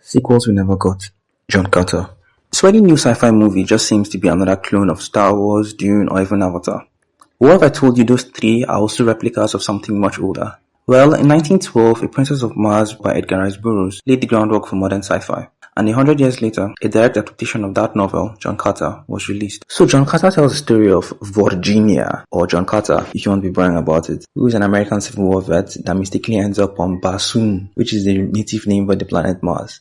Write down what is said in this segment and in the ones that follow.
Sequels we never got. John Carter. So any new sci-fi movie just seems to be another clone of Star Wars, Dune, or even Avatar. What if I told you those three are also replicas of something much older? Well, in 1912, A Princess of Mars by Edgar Rice Burroughs laid the groundwork for modern sci-fi. And 100 years later, a direct adaptation of that novel, John Carter, was released. So John Carter tells the story of Virginia, or John Carter, if you want to be boring about it, who is an American Civil War vet that mistakenly ends up on Barsoom, which is the native name for the planet Mars.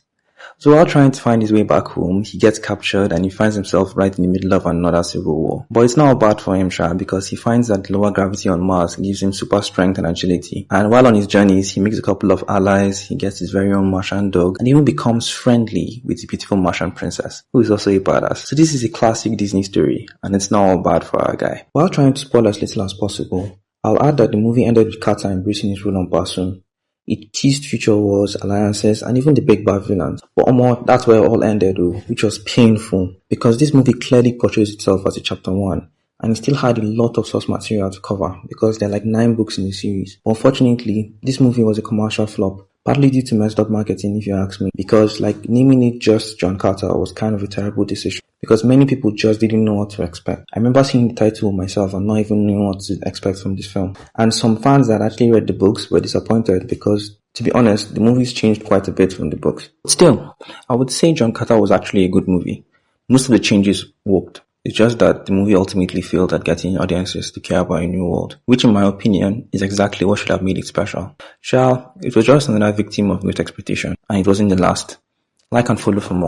So while trying to find his way back home, he gets captured and he finds himself right in the middle of another civil war. But it's not bad for him, because he finds that lower gravity on Mars gives him super strength and agility. And while on his journeys, he makes a couple of allies, he gets his very own Martian dog, and even becomes friendly with the beautiful Martian princess, who is also a badass. So this is a classic Disney story, and it's not all bad for our guy. While trying to spoil as little as possible, I'll add that the movie ended with Carter embracing his role on Barsoom. It teased future wars, alliances, and even the big bad villains. But that's where it all ended though, which was painful, because this movie clearly portrays itself as a chapter 1, and it still had a lot of source material to cover, because there are like 9 books in the series. But unfortunately, this movie was a commercial flop, partly due to messed up marketing if you ask me, because like naming it just John Carter was kind of a terrible decision, because many people just didn't know what to expect. I remember seeing the title myself and not even knowing what to expect from this film. And some fans that actually read the books were disappointed because, to be honest, the movies changed quite a bit from the books. Still, I would say John Carter was actually a good movie. Most of the changes worked. It's just that the movie ultimately failed at getting audiences to care about a new world, which in my opinion is exactly what should have made it special. It was just another victim of great expectation, and it wasn't the last. Like and follow for more.